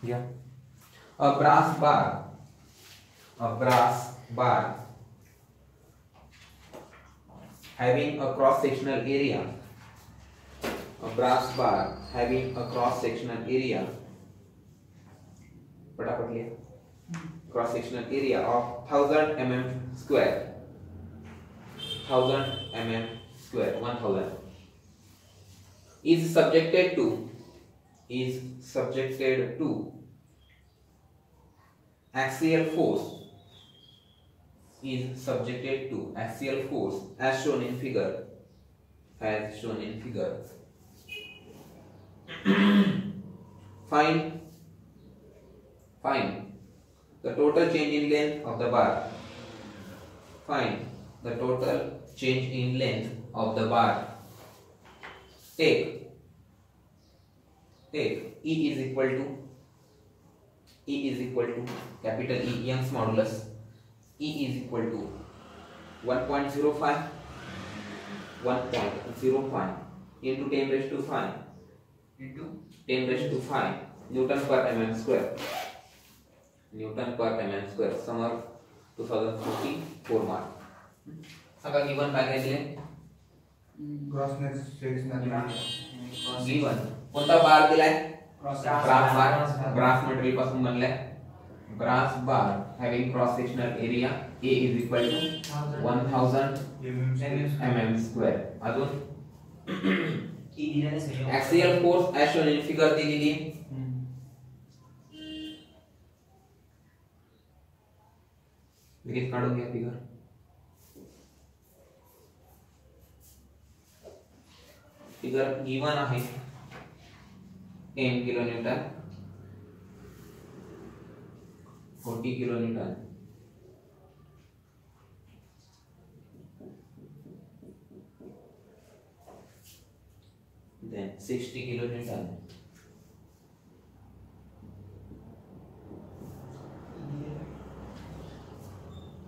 Yeah. A brass bar having a cross sectional area. A brass bar having a cross sectional area. फटाफट लिया. Cross sectional area of 1000 mm square. 1000 mm square. 1000 is subjected to axial force. Is subjected to axial force as shown in figure. Find the total change in length of the bar. Find the total change in length of the bar. Take E is equal to capital E, Young's modulus. E is equal to 1.05 into 10 raised to 5 Newton per mm square. Summer 2054 mark. सांगा given काय काय दिले? Cross sectional given कोणता बार दिलाय? Brass material पासून बनलाय. Brass bar having cross sectional area A is equal to 1000 mm square. अजून axial force as shown in figure दिलेली. लगेच काढून घ्या फिगर. फिगर गिवन आहे 10 kilonewton 40 kilonewton then 60 kilonewton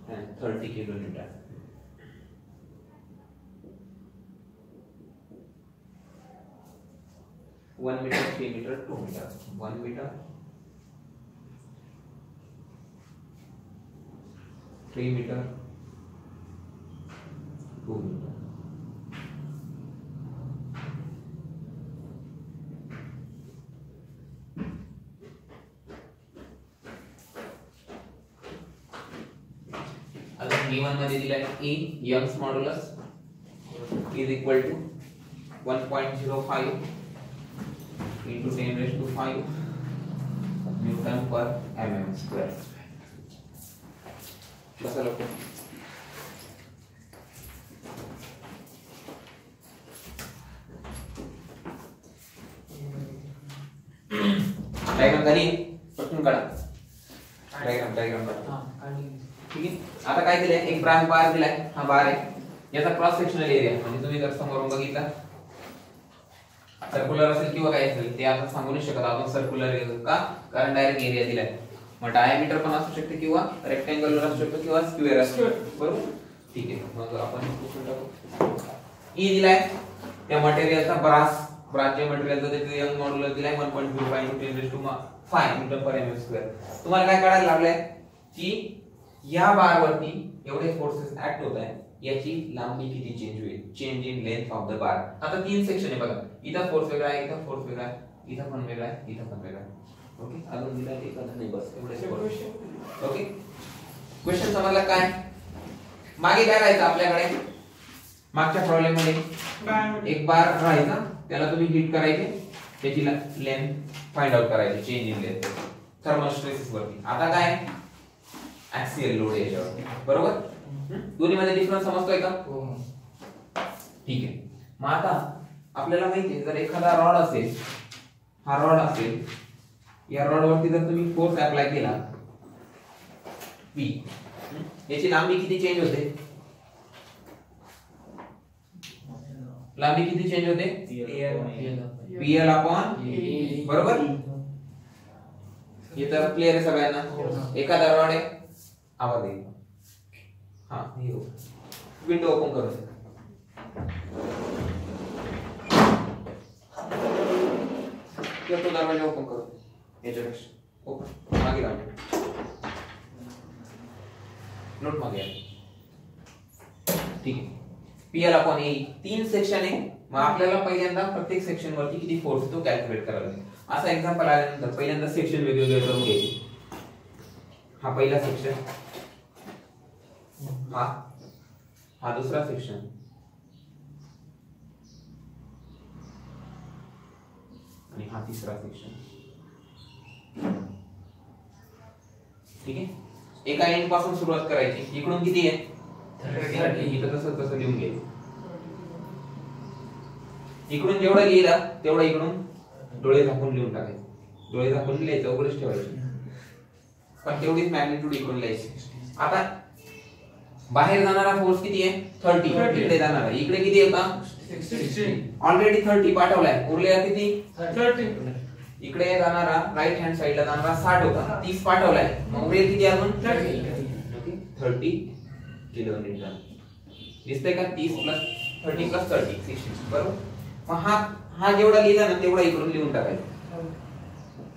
and 30 kilonewton. One meter, 3 meter, 2 meter. 1 meter, 3 meter, 2 meter. अगर given मध्ये दिलाय E, Young's modulus is equal to 1.05 into 10 raised to 5 Newton per mm square. बसा लोक डायग्राम झाली पटकन काढा. Diagram काढा. ठीक आहे. आता काय दिलंय? एक ब्रास बार दिलाय. हा बार आहे. याचा क्रॉस सेक्शनल एरिया म्हणजे तुम्ही जर समोरून बघितला सर्क्युलर असेल किंवा काय असेल ते आपण सांगू नाही शकत आपण सर्क्युलर का, कारण डायरेक्ट एरिया दिलाय. मग डायमीटर पण असू शकते किंवा रेक्टँगुलर असू शकतो किंवा स्क्वेअर असू शकतो. बरोबर. ठीक आहे. मग आपण ई दिलाय त्या मटेरियलचा ब्रासचे मटेरियलचा त्याचे यंग मॉड्युलस दिलाय 1.05 into 10 raised to 5 Newton per mm square. तुम्हाला काय काढायला लागलंय की या बार वरती एवढे फोर्सेस ऍक्ट होत आहे, याची लांबी किती चेंज होईल, change in length of the bar. आता तीन सेक्शन आहे बघा. इथं फोर्स वेगळा आहे, इथं फोर्स वेगळा आहे, इथं पण वेगळा आहे, इथं पण वेगळा आहे. ओके. अजून दिला एखादा नाही बस एवढेच. ओके. क्वेश्चन समजला काय? मागे काय राहायचं आपल्याकडे? मागच्या प्रॉब्लेम मध्ये एक बार राहायचा, त्याला तुम्ही हिट करायचे, त्याची लेंथ फाइंड आउट करायची, change in length thermal stresses वरती. आता काय? ऍक्सियल लोड याच्यावर. बरोबर. दोन्ही मध्ये डिफरन्स समजतोय का? ठीक आहे. मग आता आपल्याला माहिती आहे जर एखादा रॉड असेल, हा रॉड असेल, या रॉड वरती जर तुम्ही फोर्स अप्लाय केला P, याची लांबी किती चेंज होते? लांबी किती चेंज होते? PL upon E. बरोबर. हे तर क्लियर आहे सगळ्यांना. एखादा रॉड आहे, आवाज येईल. हाँ ये विंडो ओपन करो. तो दरवाजा ओपन करो. याच्यापेक्षा ओपन मागे लाव नोट मागे ठीक आहे पीएल अपॉन ए 3 सेक्शन आहे मग आपल्याला पहिल्यांदा प्रत्येक सेक्शन वरती किती फोर्स तो कॅल्क्युलेट करायला लागेल असा एक्झाम्पल आल्यानंतर पहिल्यांदा सेक्शन वेगवेगळे करून घ्यायचे हा पहिला सेक्शन हा दुसरा सेक्शन आणि हा तिसरा सेक्शन ठीक आहे एका एंड पासून सुरुवात करायची इकडून किती आहे 30 इथं तसं लिहून घ्यायचं इकडून जेवढा लिहिला तेवढा इकडून डोळे झाकून लिहून टाकायचे डोळे झाकून लिहायचं उघडच ठेवायचे पण तेवढीच मॅग्निट्यूड इकडून लिहायची आता बाहेर जाणारा फोर्स किती आहे 30 इकडे जाणारा इकडे किती होता 60 ऑलरेडी 30 पाठवलाय उरलेला किती 30 इकडे जाणारा राईट हँड साइडला जाणारा 60 होता 30 पाठवलाय मग उरेल किती अजून 30 किलोमीटर दिसतंय का 30 + 30 + 30 60 बरोबर मग हा जेवढा लिहिला ना तेवढा इकडून लिहून टाकायचा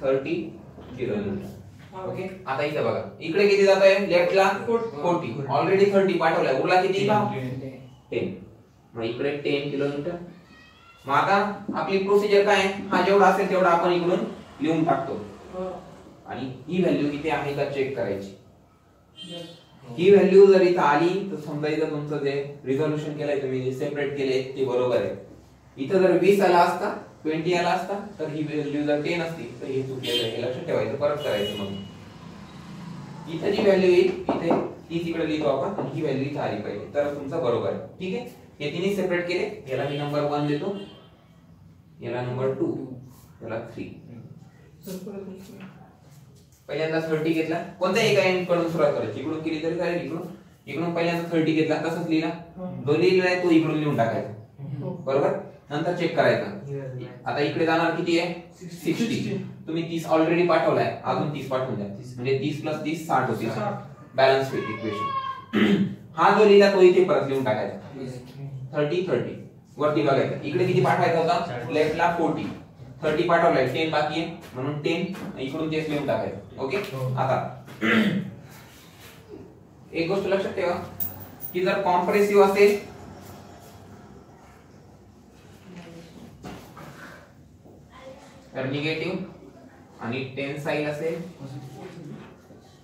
30 किलोमीटर ओके आता इथे बघा इकडे किती जातोय लेफ्टला 40 ऑलरेडी 30 पाठवलाय उरला किती 10 मग इकडे 10 किलोमीटर मग आता आपली प्रोसिजर काय आहे हा जेवढा असेल तेवढा आपण इकडून लिहून टाकतो आणि ही व्हॅल्यू किती आहे का चेक करायची ही व्हॅल्यू जर इथं आली तर समजा इथं तुमचं जे रिझोल्यूशन केलंय तुम्ही सेपरेट केले ते बरोबर आहे इथं जर 20 आला असता 20 आला असता तर ही व्हॅल्यू जर 10 असती तर हे चुकलेलं आहे हे लक्षात ठेवायचं परत करायचं मग इथं जी व्हॅल्यू येईल इथे ती तिकडे लिहितो आपण आणि ही व्हॅल्यू इथे आली पाहिजे तर तुमचं बरोबर आहे ठीक आहे हे तिन्ही सेपरेट केले याला मी नंबर 1 देतो याला नंबर 2 याला 3 पहिल्यांदा 30 घेतला कोणत्या एका एंड कडून सुरुवात करायची इकडून केली तरी चालेल इकडून पहिल्यांदा 30 घेतला तसंच लिहिला जो लिहिला आहे तो इकडून लिहून टाकायचा बरोबर नंतर चेक करायचं आता इकडे जाणार किती आहे 60 तुम्ही 30 ऑलरेडी पाठवलाय अजून 30 पाठवून द्या म्हणजे 30 + 30 60 होतील बॅलन्स होईल इक्वेशन हा जो लिहिला तो इथे परत लिहून टाकायचा 30 वरती बघायचं इकडे किती पाठवायचा होता लेफ्टला 40 30 पाठवलाय 10 बाकी आहे म्हणून 10 इकडून तेच लिहून टाकायचं ओके आता एक गोष्ट लक्षात ठेवा की जर कॉम्प्रेसिव्ह असेल तर निगेटिव्ह आणि टेन्साइल असेल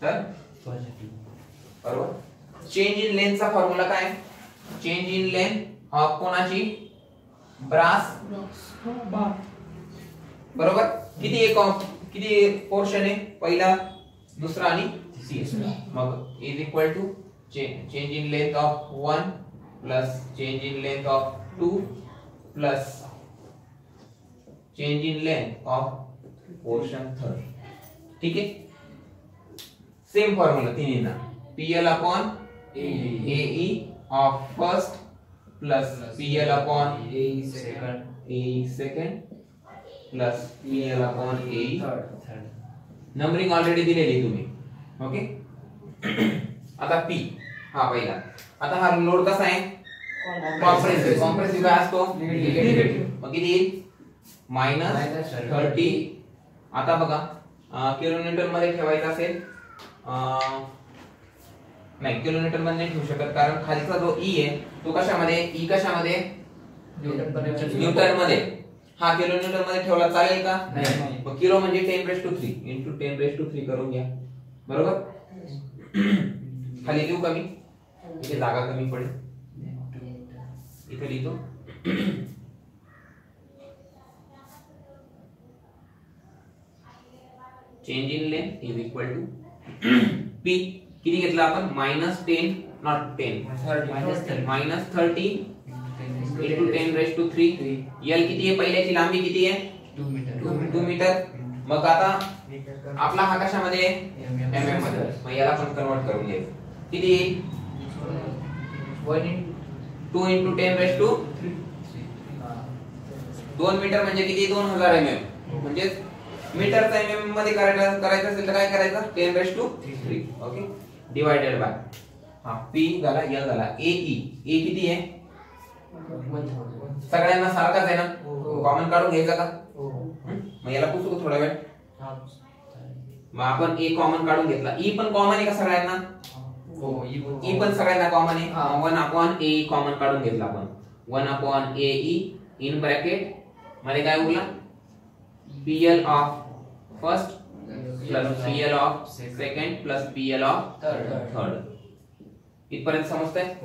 तर बरोबर चेंज इन लेंथचा फॉर्म्युला काय चेंज इन लेंथ ऑफ कोणाची ब्रास बरोबर किती पोर्शन आहे पहिला दुसरा आणि तिसरा मग is equal to change in length of 1 plus change in length of 2 plus change in length of portion third ठीक है सेम फॉर्मूला तीनों PL upon AE of first plus PL upon AE second plus PL upon AE third numbering already दिलेली तुम्ही okay आता P हा पहिला आता हा लोड कसा आहे कॉम्प्रेसिव्ह काय असतो निगेटिव्ह मग किती -30 आता बघा किलोमीटर मध्ये ठेवायचं असेल नाही किलोमीटर मध्ये नाही ठेवू शकत कारण खालचा जो E आहे तो कशामध्ये E कशामध्ये न्यूटन मध्ये हा किलोमीटर मध्ये ठेवला चालेल का नाही मग किलो म्हणजे 10⁻³ * 10⁻³ करून घ्या बरोबर खाली लिहू कमी इथे जागा कमी पडेल इथे लिहितो change in length is equal to P किती घेतला आपण -10 नॉट 10 -30 into 10⁻³ L किती आहे पहिल्याची लांबी किती आहे 2 मीटर मग आता आपला हा कशामध्ये mm मध्ये मग याला पण कन्वर्ट करून घ्यायचं किती येईल 2 into 10⁻³ 2 मीटर म्हणजे किती 2000 mm म्हणजे मीटरचा mm मध्ये करायचं असेल तर काय करायचं 10⁻³ ओके डिवाइडेड बाय हा P झाला L झाला AE A किती आहे सगळ्यांना सारखाच आहे ना कॉमन काढून घ्यायचा का मग याला पुसू थोडा वेळ मग आपण ए कॉमन काढून घेतला, ई पण कॉमन आहे का सगळ्यांना? हो, ई पण सगळ्यांना कॉमन आहे. 1 अपॉन ए ई कॉमन काढून घेतला आपण. 1 upon A E in bracket मध्ये काय उरला? PL of first plus PL of second plus PL of third. इथपर्यंत समजतंय?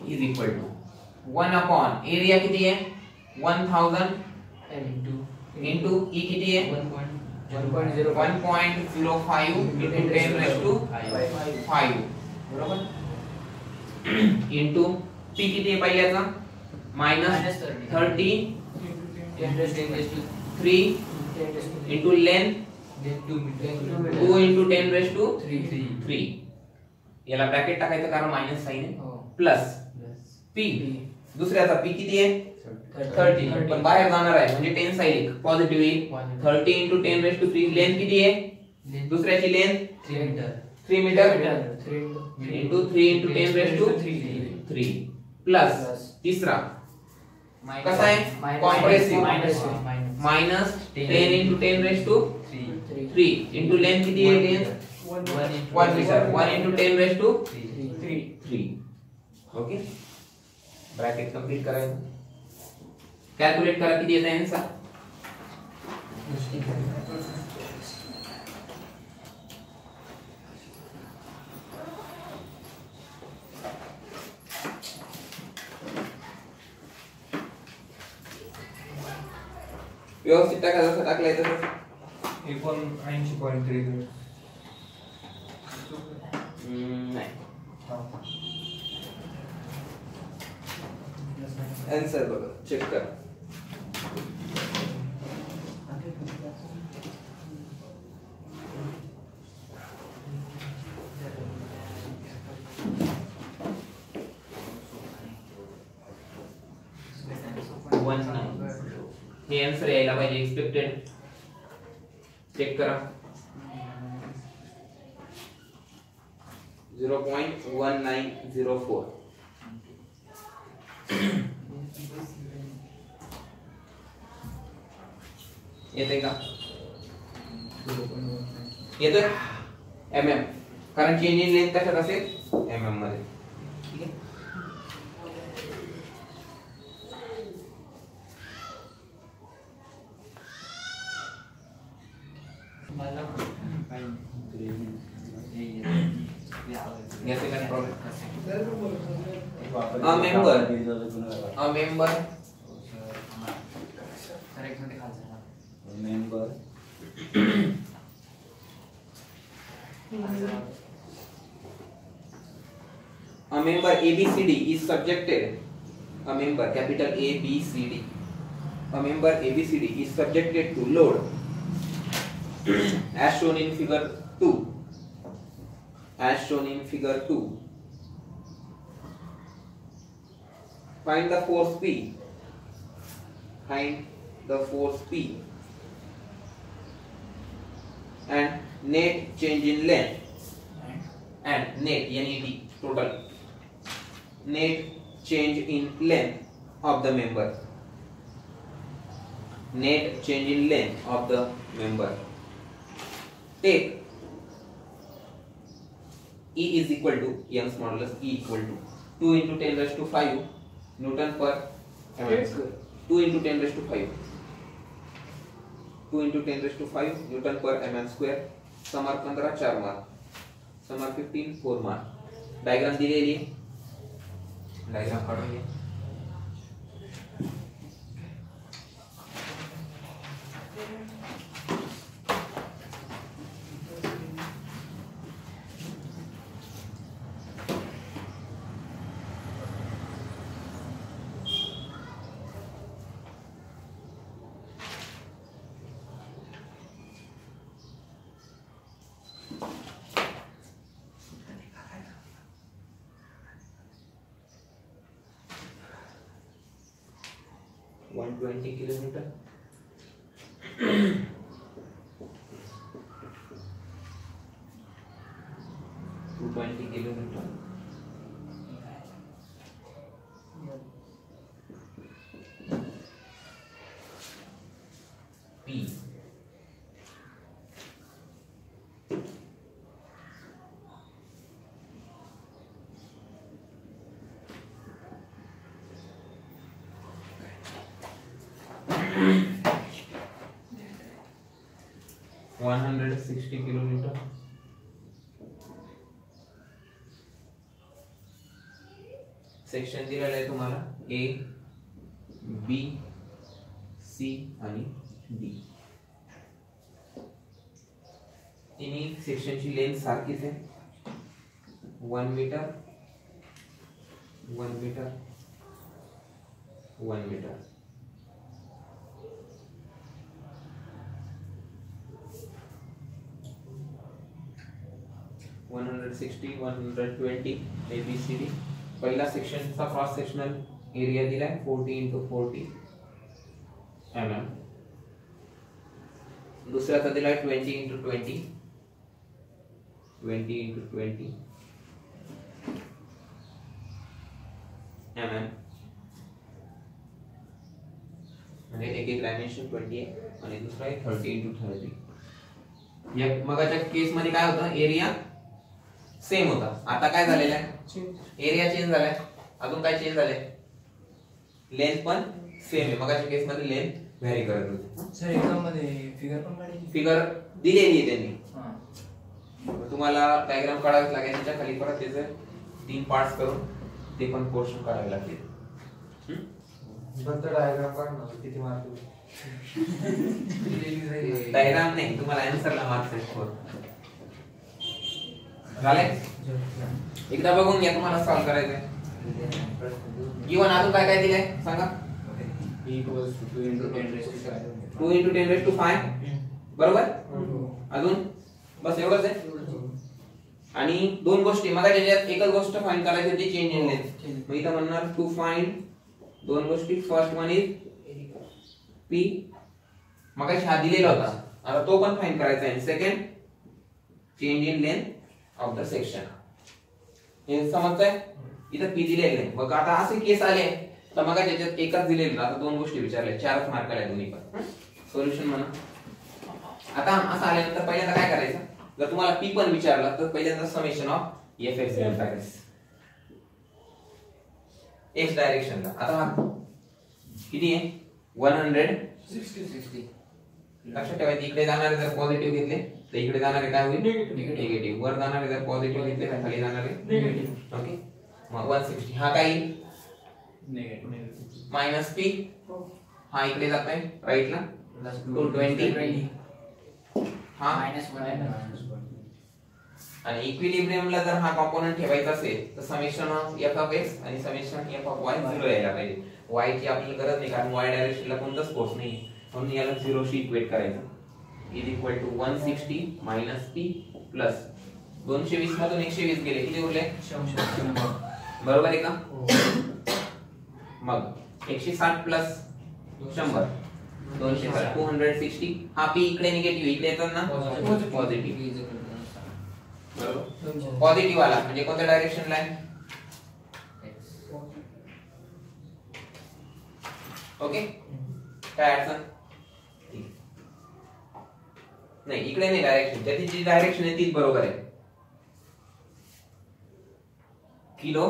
Is equal to 1 upon area किती आहे? 1000 इंटू ई किती आहे? 1.05 into 10 raised to 5 बरोबर. इंटू पी किती आहे पहिल्याचा? Minus 30 3 into length 2 into 10 raised to 3. याला ब्रॅकेट टाकायचं कारण मायनस साइन आहे. प्लस पी दुसऱ्याचा पी किती आहे? 30 पण बाहेर जाणार आहे म्हणजे 10 साइन पॉझिटिव्ह येईल. 30 into 10 raised to 3. लेंथ किती आहे? दुसऱ्याची length 3 metre into 3 into 10 raised to 3 plus तिसरा कसा आहे? Compressive minus 10 into 10 raised to 3 into length किती आहे? Length 1 metre 1 into 10 raised to 3. Okay, bracket complete करायचं. कॅल्क्युलेट करा किती येतं आन्सर. व्यवस्थित टाका, जसं टाकलंय तसं. 79.3. नाही आन्सर बघा, चेक करा. हे आन्सर यायला पाहिजे एक्सपेक्टेड. चेक करा. 0.1904. येते का? येतोय mm, कारण चेंज इन लेंथ कशात असेल? mm मध्ये. ठीक आहे. येते का problem? A member ABCD is subjected. A member capital ABCD. A member ABCD is subjected to load as shown in figure 2. As shown in figure 2. Find the force P. Find the force P and net change in length and net total net change in length of the member. Net change in length of the member. Take E is equal to Young's modulus E equal to 2 into 10 raised to 5 Newton per mm square. 2 into 10 raised to 5. 2 into 10 raised to 5 Newton per mm square. समार 15 4 mark, समार 15 4 mark. Diagram दिलेली आहे, diagram काढून घ्या. $120 kilometer. $220 kilometer. P 160 kilometre. Section दिलेलं आहे तुम्हाला ए, बी, C आणि डी. तिन्ही सेक्शनची लेंथ सारखीच आहे. 1 मीटर 1 मीटर 1 मीटर. $160, $120 ABCD. पहिला सेक्शनचा क्रॉस सेक्शनल एरिया दिलाय 40 × 40 mm. दुसऱ्याचा दिलाय 20 × 20 20 × 20 mm. म्हणजे एक डायमेन्शन 20 आहे आणि दुसरा आहे 30 × 30. या मगाच्या केस मध्ये काय होतं, एरिया सेम होता. आता काय झालेलं आहे, एरिया चेंज झालाय. अजून काय चेंज झालंय, लेंथ पण सेम आहे. मगाच्या केस मध्ये लेंथ व्हॅरी करत होती. सर एक्झाम मध्ये फिगर पण काढायची, फिगर दिलेली आहे त्यांनी. तुम्हाला डायग्राम काढावीच लागेल. त्याच्या खाली परत त्याचे 3 पार्ट्स करून ते पण पोर्शन काढावे लागतील. डायग्राम काढणार किती मार्क? डायग्राम नाही, तुम्हाला आन्सरला मार्क्स आहेत. झालंय, एकदा बघून घ्या. तुम्हाला सॉल्व करायचंय. गिवन अजून काय काय दिलंय सांगा. 2 × 10⁵ बरोबर. अजून बस एवढंच आहे. आणि 2 गोष्टी मग त्याच्यात एकच गोष्ट फाइंड करायची होती, चेंज इन लेंथ. मग इथं म्हणणार टू फाइंड 2 गोष्टी. फर्स्ट वन इज पी, मग हा दिलेला होता, आता तो पण फाइंड करायचा आहे. Second change in length of the section. हे समजतंय. इथं पी दिलेलं नाही. मग आता असे केस आले तर मग त्याच्यात एकच दिलेलं, आता 2 गोष्टी विचारल्या, 4च मार्क आले दोन्ही पण. सोल्युशन म्हणा. आता असं आल्यानंतर पहिल्यांदा काय करायचं, जर तुम्हाला पी पण विचारला तर पहिल्यांदा समेशन ऑफ एफ एक्स घेऊन टाकायचं एक्स डायरेक्शनला. आता किती आहे 160. लक्षात ठेवायचं, इकडे जाणारे जर पॉझिटिव्ह घेतले तर इकडे जाणारे काय होईल, निगेटिव्ह. वर जाणारे जर पॉझिटिव्ह घेतले तर खाली जाणारे निगेटिव्ह. ओके, मग 160 हा काय निगेटिव्ह. मायनस पी हा इकडे जात आहे राईटला 220 हा -1. आणि इक्विलिब्रियमला जर हा कॉम्पोनंट ठेवायचा असेल तर summation of F of x आणि समेशन एफ ऑफ वाय 0 यायला पाहिजे. वाय ची आपल्याला गरज नाही, कारण वाय डायरेक्शनला कोणताच फोर्स नाही, म्हणून याला 0 शी इक्वेट करायचं. Is equal to 160 minus P plus 220 मधून 120 गेले, किती उरले 100. बरोबर आहे का. मग 160 प्लस 100 260 260. हा पी इकडे निगेटिव्ह, इकडे येतात ना पॉझिटिव्ह. बरोबर, पॉझिटिव्ह आला म्हणजे कोणत्या डायरेक्शनला आहे. ओके, काय अडचण नाही. इकडे नाही डायरेक्शन, त्याची जी डायरेक्शन आहे तीच बरोबर आहे. Kilo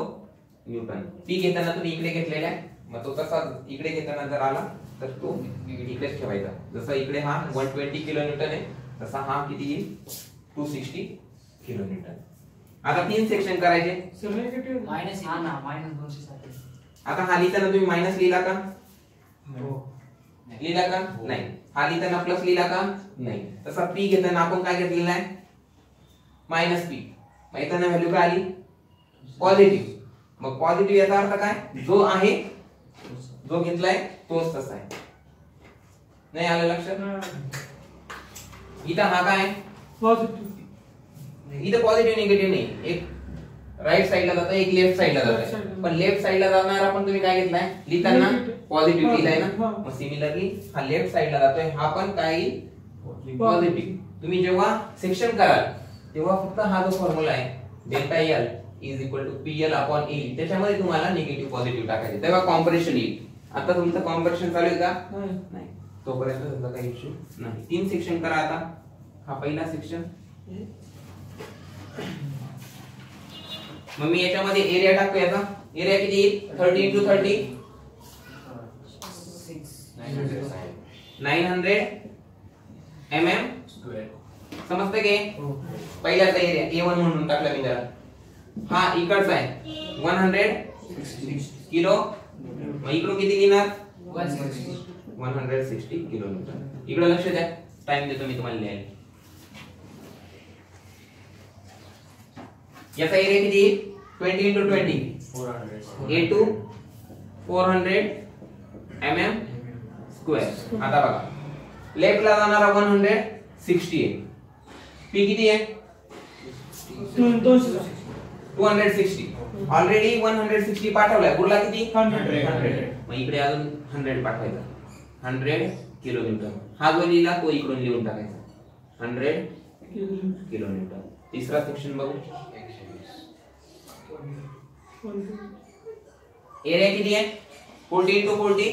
Newton. पी घेताना तुम्ही इकडे घेतलेला आहे, मग तो तसा इकडे घेताना जर आला तर तो इकडेच ठेवायचा. जसा इकडे हा 120 किलो न्यूटन आहे तसा हा किती येईल 260 किलो न्यूटन. आता 3 सेक्शन करायचे. मायनस हा ना -260. आता हा लिहिताना तुम्ही मायनस लिहिला का, लिहिला का नाही. हा लिहिताना प्लस लिहिला का नाही. तसा पी घेताना आपण काय घेतलेला आहे मायनस पी. मग येताना व्हॅल्यू काय आली पॉझिटिव्ह. मग पॉझिटिव्ह याचा अर्थ काय, जो आहे जो घेतलाय तोच तसा आहे. नाही आलं लक्षात. इथं हा काय पॉझिटिव्ह, इथं पॉझिटिव्ह निगेटिव्ह नाही. एक राईट साइडला जातं, एक लेफ्ट साइडला जातं. पण लेफ्ट साइडला जाणार आपण तुम्ही काय घेतलाय लिहिताना पॉझिटिव्ह लिहिलाय ना. मग सिमिलरली हा लेफ्ट साइडला जातोय, हा पण काय पॉझिटिव्ह. तुम्ही जेव्हा सेक्शन कराल तेव्हा फक्त हा जो फॉर्म्युला आहे delta L is equal to PL upon A, त्याच्यामध्ये तुम्हाला निगेटिव्ह पॉझिटिव्ह टाकायचे, तेव्हा कॉम्प्रेशन येईल. आता तुमचं कॉम्प्रेशन चालू आहे का नाही, तोपर्यंत तुमचा काही इश्यू नाही. 3 सेक्शन करा. आता हा पहिला सेक्शन. मग मी याच्यामध्ये एरिया टाकतो. याचा एरिया किती येईल 30 × 30 900 mm² समजतंय की पहिल्याचा एरिया A1 म्हणून टाकला मी जरा. हा इकडचा आहे 100 किलो. मग इकडून किती घेणार 160 किलोमीटर. इकडे लक्ष द्या, टाइम देतो मी तुम्हाला लिहायला. याचा एरिया किती 20 into 20 A2 400 mm स्क्वेअर. आता बघा लेफ्टला जाणारा 160 आहे. पी किती आहे 260. ऑलरेडी 160 पाठवलाय. उरला किती 100. मग इकडे अजून 100 पाठवायचा. 100 किलोमीटर. हा जो लिहिला तो इकडून लिहून टाकायचा 100 किलोमीटर. तिसरा सेक्शन बघू. एरिया किती आहे 40 into 40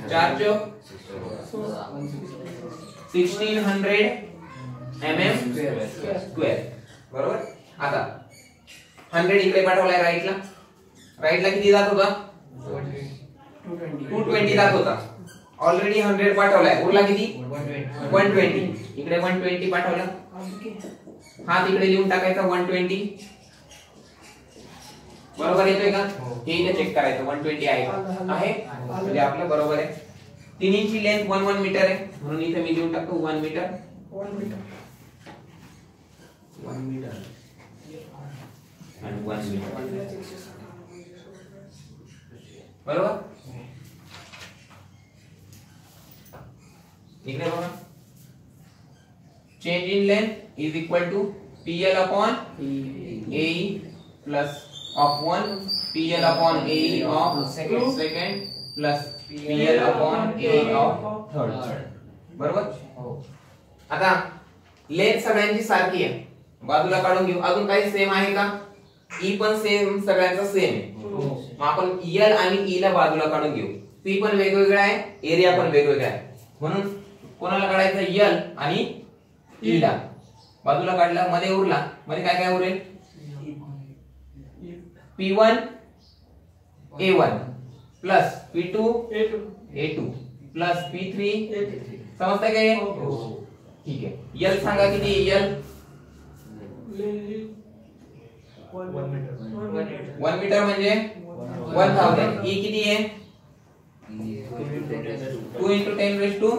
4 1600 mm स्क्वेअर. बरोबर. आता 100 इकडे पाठवलाय राईटला. राईटला किती जात होता 220 जात होता. ऑलरेडी 100 पाठवलाय. उरला किती 120. इकडे 120 पाठवला. हा तिकडे लिहून टाकायचा 120. बरोबर येतोय का हे इथे चेक करायचं 120 आहे का आहे म्हणजे आपलं बरोबर आहे. तिन्हीची लेंथ 1 मीटर आहे म्हणून इथे मी लिहून टाकतो 1 मीटर. 1 मीटर आणि 1 मीटर. बरोबर. इकडे बघा change in length is equal to PL upon AE plus of 1 PL upon AE of second plus PL upon AE of third. बरोबर. आता लेंथ सगळ्यांची सारखी आहे. बाजूला काढून घेऊ. अजून काही सेम आहे का E पण सेम सगळ्यांचा सेम आहे. मग आपण L आणि E ला बाजूला काढून घेऊ. P पण वेगवेगळा आहे, एरिया पण वेगवेगळा आहे. म्हणून कोणाला काढायचं L आणि E ला बाजूला काढला. मध्ये उरला. मध्ये काय काय उरेल P1 A1 plus P2 A2 plus P3 समजतंय का हे ठीक आहे. L सांगा किती L 1 मीटर म्हणजे 1000. E किती आहे 2 into 10 raised to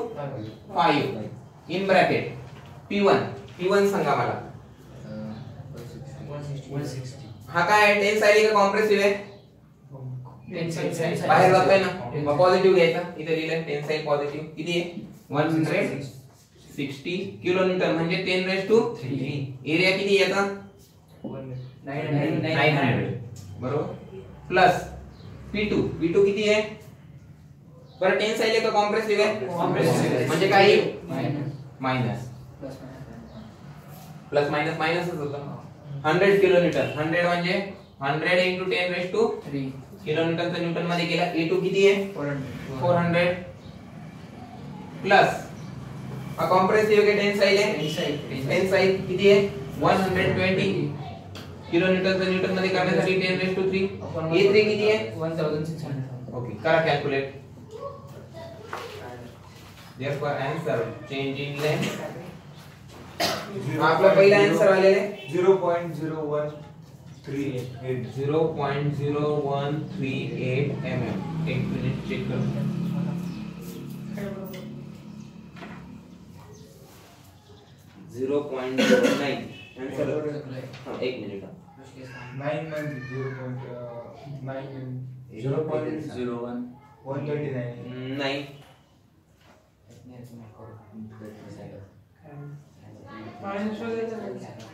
5 in bracket P1 सांगा मला. हा काय टेन्साइल का कॉम्प्रेसिव्ह आहे बाहेर जातोय ना. मग पॉझिटिव्ह घ्यायचा. इथे लिहिलंय टेन्साइल पॉझिटिव्ह. किती आहे 160 किलोमीटर म्हणजे 10 raised to 3. एरिया किती याचा 900 बरोबर. प्लस P2 किती आहे बरं टेन्साइल आहे का कॉम्प्रेसिव्ह आहे म्हणजे काय मायनस प्लस मायनस मायनसच होतं. 100 किलोमीटर 100 म्हणजे 100 into 10 raised to 3 किलोमीटरचा न्यूटन मध्ये केला. A2 किती आहे 400 प्लस हा कॉम्प्रेसिव्ह के टेन्साइल आहे. टेन्साइल किती आहे 120 किलोमीटरचा न्यूटन मध्ये करण्यासाठी 10 raised to 3. A3 किती आहे 1600. ओके करा calculate. therefore answer change in length आपला पहिला आन्सर आलेला आहे 0.0138 mm. एक मिनिट चेक करू. आन्सर एक मिनिट 9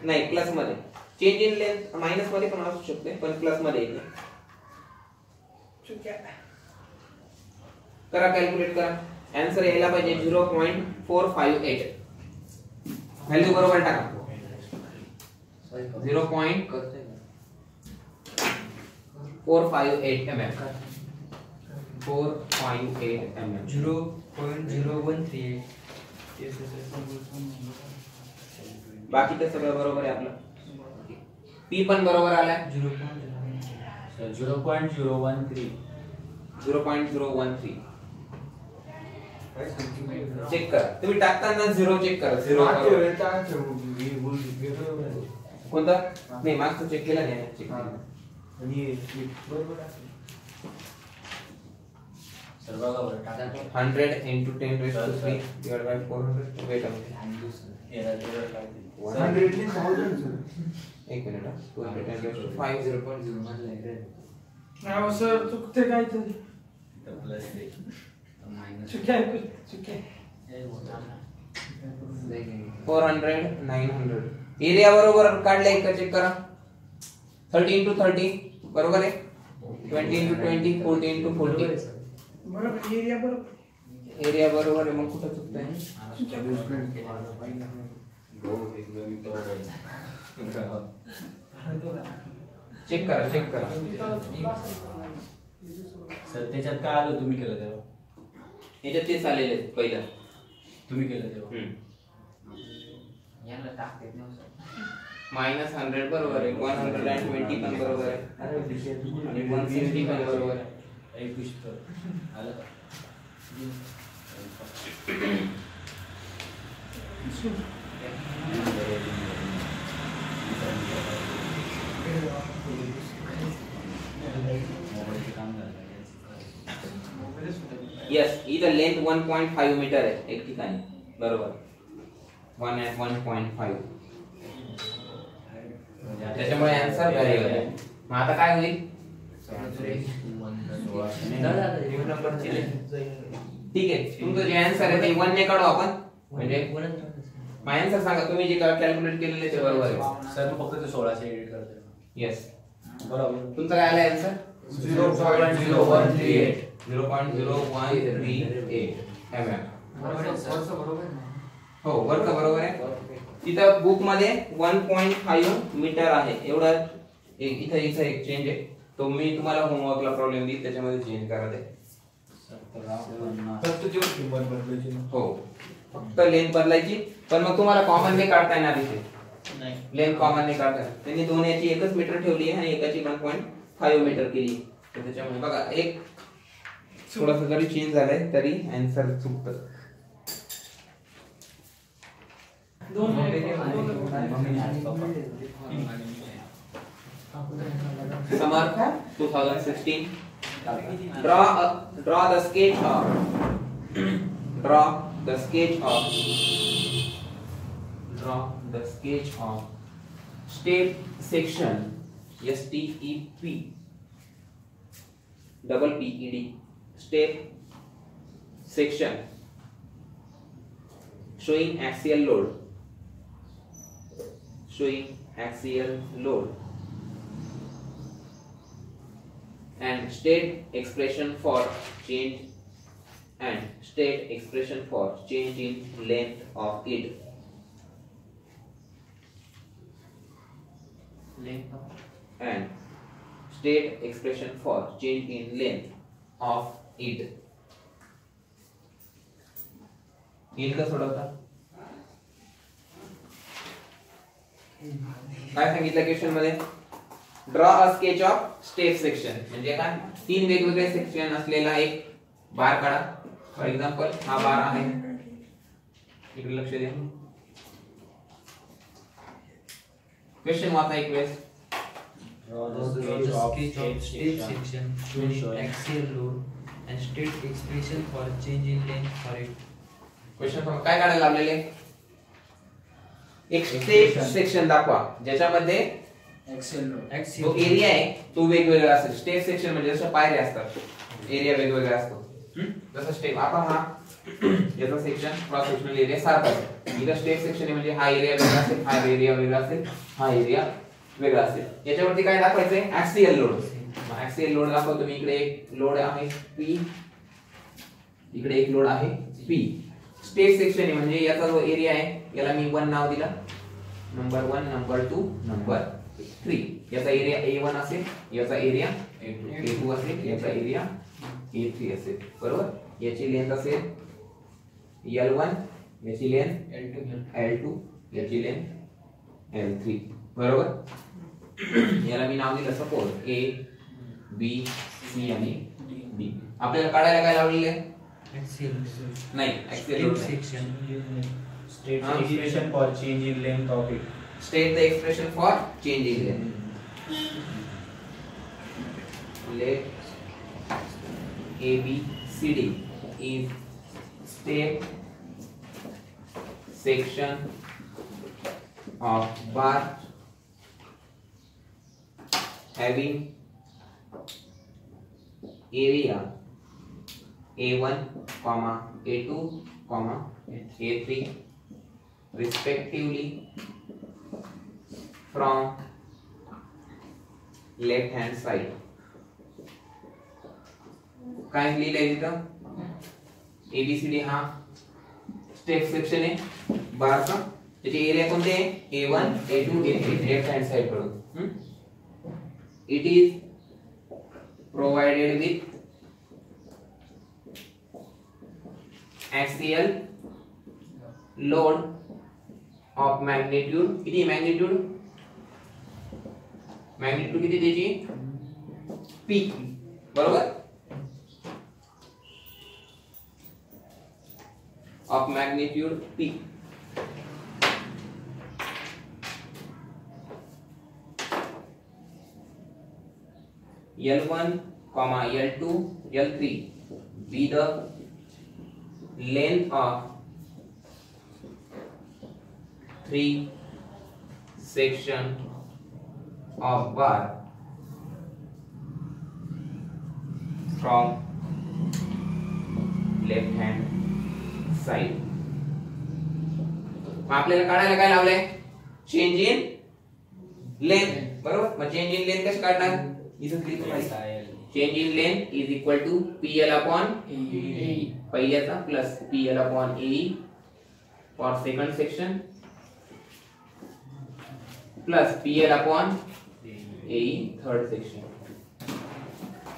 नाही प्लस मध्ये चेंज इन लेंथ मायनस मध्ये पण असू शकते पण प्लस मध्ये येते. करा कॅल्क्युलेट करा. आन्सर यायला पाहिजे 0.458. व्हॅल्यू बरोबर टाका 0.458 mm. 458 mm 0.0138. बाकी तर सगळं बरोबर आहे आपलं. P पण बरोबर आलाय 0.013. 0.013 चेक करा तुम्ही टाकताना 0 चेक करा 0 कोणता नाही मागचं चेक केला नाही चेक सर बघा बरं टाका 100 into 10 raised to 3 divided by 400 wait a minute एक मिनिट 210 raised to 5 0.0 म्हणलं नाव सर चुकते काहीतरी प्लस आहे मायनस चुके 400 900 एरिया बरोबर काढलाय का चेक करा 30 into 30 बरोबर आहे 20 into 20 40 into 40 बरोबर एरिया बरोबर आहे मग कुठं चुकतंय चेक करा सर त्याच्यात काय आलं तुम्ही केलं तेव्हा याच्यात तेच आलेले आहेत पहिलं तुम्ही केलं तेव्हा याला टाकते ना सर -100 बरोबर आहे 120 पण बरोबर आहे आणि 160 पण बरोबर आहे 21 आलं यस इथं लेंथ 1.5 मीटर आहे एक ठिकाणी बरोबर 1.5 त्याच्यामुळे आन्सर व्हेरिएबल आहे मग आता काय होईल ठीक आहे तुमचं जे आन्सर आहे ते 1 ने काढू आपण म्हणजे माझा आन्सर सांगा तुम्ही जे कॅल्क्युलेट केलेले ते बरोबर आहे सर तू फक्त ते 1600 एडिट करते यस बरोबर तुमचं काय आलं आन्सर 0.0138 0.0138 बरोबर हो वर्क बरोबर आहे तिथं बुक मध्ये 1.5 मीटर आहे एवढा इथं एक चेंज आहे तो मी तुम्हाला होमवर्कला प्रॉब्लेम देईल त्याच्यामध्ये चेंज करा ते हो फक्त लेंथ बदलायची पण मग तुम्हाला कॉमन ने काढता येणार इथे नाही लेंथ कॉमन ने काढता त्यांनी दोन याची एकच मीटर ठेवली आहे आणि एकाची 1.5 मीटर केली तर त्याच्यामुळे बघा एक थोडंसं जरी चेंज झालंय तरी आन्सर चुकतं समर्थ 2016 draw the sketch of step section STEP double PED step section showing axial load and state expression for change in length of it and state expression for change in length of it येईल का सोडवता काय सांगितलं question मध्ये draw a sketch of step section म्हणजे काय तीन वेगवेगळे सेक्शन असलेला एक बार काढा फॉर एक्झाम्पल हा बार आहे इकडे लक्ष द्या क्वेश्चन वाचा एक वेळेस Draw the sketch of state section showing axial load and state expression for change in length for it. Question काय काढायला लावलेले एक स्टेप सेक्शन दाखवा ज्याच्यामध्ये जो एरिया आहे तो वेगवेगळा असेल स्टेप सेक्शन म्हणजे जसं पायऱ्या असतात एरिया वेगवेगळा असतो जसं स्टेप आता हा याचा सेक्शन क्रॉस सेक्शनल एरिया सारखा आहे इथं स्टेप सेक्शन आहे म्हणजे हा एरिया वेगळा असेल हा एरिया वेगळा असेल हा एरिया वेगळा असेल याच्यावरती काय दाखवायचंय ऍक्सियल लोड ऍक्सियल लोड दाखवतो मी इकडे एक लोड आहे P इकडे एक लोड आहे P स्टेप सेक्शन आहे म्हणजे याचा जो एरिया आहे याला मी 1 नाव दिला नंबर 1 नंबर 2 नंबर 3 याचा एरिया A1 असेल याचा एरिया A2 असेल याचा एरिया A3 असेल बरोबर याची लेंथ असेल L1 याची लेंथ L2 याची लेंथ L3 बरोबर याला मी नाव दिलं सपोज A B C आणि D आपल्याला काढायला काय लावलेले axial नाही ऍक्सियल लोड state नाही. section State the equation for change in length of it. State the expression for change in length. Let ABCD is state section of bar having area A1, A2, A3 respectively from left hand side. काय लिहिलंय तिथं ABCD हा step section आहे बारचा. त्याचे area कोणते आहे A1, A2, A3 left hand side कडून. It is provided with axial load of magnitude. किती magnitude किती त्याची p बरोबर of magnitude p. L1, L2, L3 be the length of three section of bar from left hand side. मग आपल्याला काढायला काय लावलंय चेंज इन लेंथ बरोबर. मग चेंज इन लेंथ कशी काढणार इथं क्लिक करायचं. Change in length is equal to PL upon पहिल्याचा plus PL upon AE for second section plus PL upon AE third section.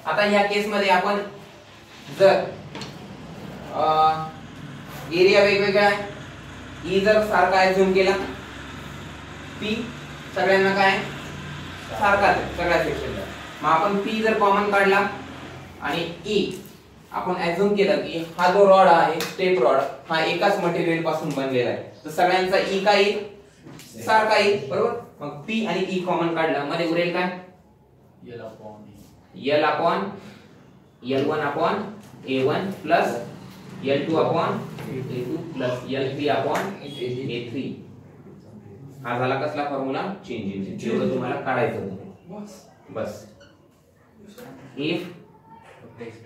आता या केस मध्ये आपण जर एरिया वेगवेगळा आहे E जर सारखा अझ्युम केला P सगळ्यांना काय सारखाच आहे सगळ्या सेक्शनला. मग आपण P जर कॉमन काढला आणि E आपण अझ्युम केलं की हा जो रॉड आहे स्टेप रॉड हा एकाच मटेरियल पासून बनलेला आहे तर सगळ्यांचा E काय येईल सारखा येईल बरोबर. मग P आणि E कॉमन काढला मध्ये उरेल काय L upon L1 upon A1 plus L2 upon A2 plus L3 upon A3. हा झाला कसला फॉर्म्युला चेंज इन लेंथ. जेवढं तुम्हाला काढायचं होतं बस. If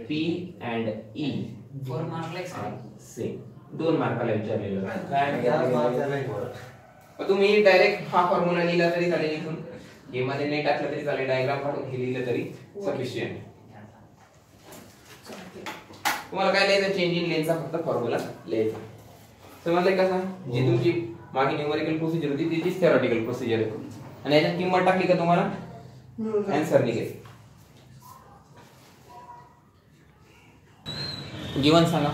P and E 4 mark are same. 2 मार्काला विचारलेलं आहे. तुम्ही डायरेक्ट हा फॉर्म्युला लिहिला तरी चालेल इथून हे मध्ये नाही टाकलं तरी चालेल डायग्राम काढून हे लिहिलं तरी सफिशियंट. तुम्हाला काय लिहायचं चेंज इन लेंथचा फक्त फॉर्म्युला लिहायचा. समजलंय कसा जी तुमची मागे न्यूमेरिकल प्रोसिजर होती तीच थेरॉटिकल प्रोसिजर आहे आणि याच्यात किंमत टाकली का तुम्हाला आन्सर निघेल. गिवन सांगा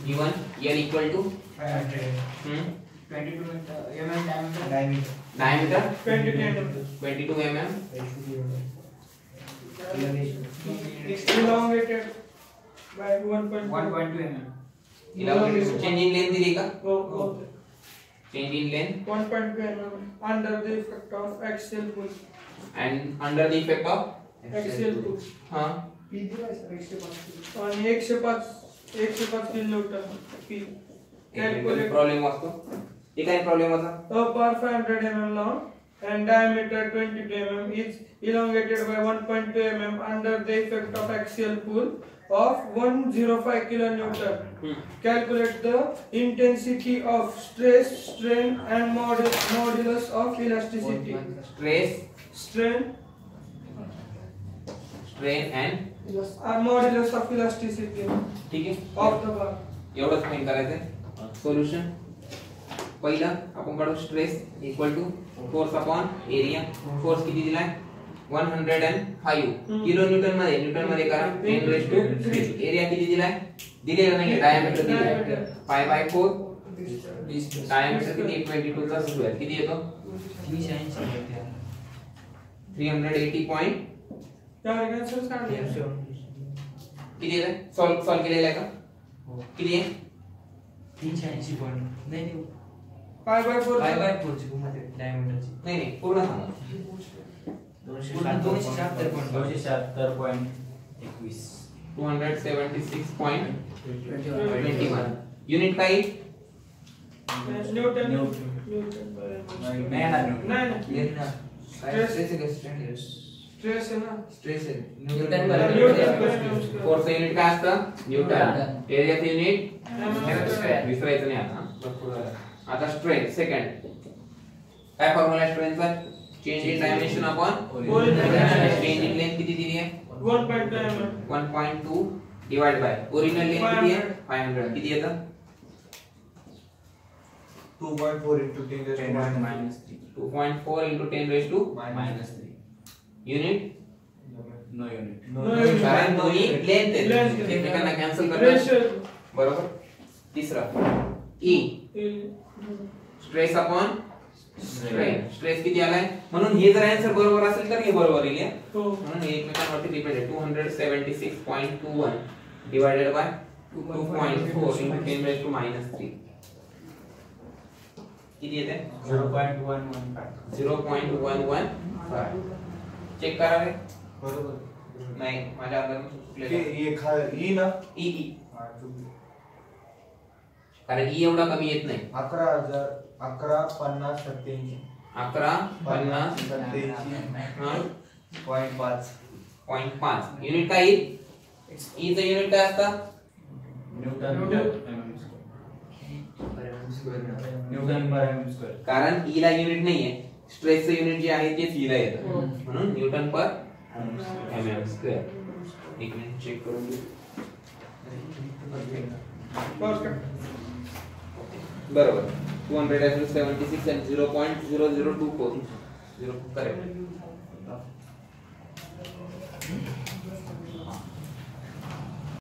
given L equal to 22 mm diameter 22 mm elongated by 1.2 mm. Change in length दिली का Oh, change in length 1.2 mm under the effect of axial pull. and under the effect of Axial pull. हां आणि 105 kilonewton P. Calculate problem वाचतो ते काय problem होता a bar 500 mm long and diameter 22 mm is elongated by 1.2 mm under the effect of axial pull of 105 kilonewton. Calculate the intensity of stress, strain and modulus of elasticity. Stress Strain strain and modulus of elasticity ठीक आहे of the bar. एवढंच find करायचंय. Solution पहिला आपण काढू stress equal to force upon area. Force किती दिलाय 105 kilo Newton मध्ये करा 10⁻³ एरिया किती दिलाय दिलेला नाही डायमीटर दिलाय 5/4 डायमीटर किती 22 चा स्क्वेअर किती येतो 380 380.4 त्यावर आन्सर काढले किती आहे सॉल्व केलेला आहे का किती आहे 380 पॉईंट नाही नाही पाय बाय 4 5/4 ची मध्ये डायमीटरची नाही नाही पूर्ण सांगा 276.21 276.21 युनिट काय न्यूटन नाही स्ट्रेस आहे ना स्ट्रेस आहे न्यूटन फोर्स युनिट काय असतं न्यूटन एरियाचं युनिट विसरायचं नाही आता भरपूर झालं. आता स्ट्रेन सेकंड काय फॉर्म्युला आहे स्ट्रेनचा change in dimension upon change in length किती दिली आहे 1.2 डिवाइड बाय ओरिजिनल लेंथ किती आहे 500 किती येतं 2.4 into 10 raised to minus 3. 2.4 into 10 raised to Minus 3. Unit No unit. कारण दोन्ही लेंथ आहेत एकमेकांना कॅन्सल करतात बरोबर तिसरा E stress upon strain stress किती आलाय म्हणून हे जर आन्सर बरोबर असेल तर हे बरोबर येईल म्हणून हे एकमेकांवरती डिपेंड आहे 276.21 divided by 2.4 into 10 raised to minus 3 किती येते 0.115 चेक करा रे बरोबर नाही माझ्या अंदर चुकलेलं आहे. ई ना ई कारण ई एवढा कमी येत नाही 11,000 11,50 87 11,50 .5 .5 युनिट काय येईल ई चं युनिट काय असतं न्यूटन पर एम स्क्वेअर कारण ई ला युनिट नाहीये स्ट्रेसचं युनिट जे आहे तेच ई ला येतं म्हणून न्यूटन पर एम स्क्वेअर एक मिनिट चेक करून घेऊ बरोबर 276 and 0.0024 करेक्ट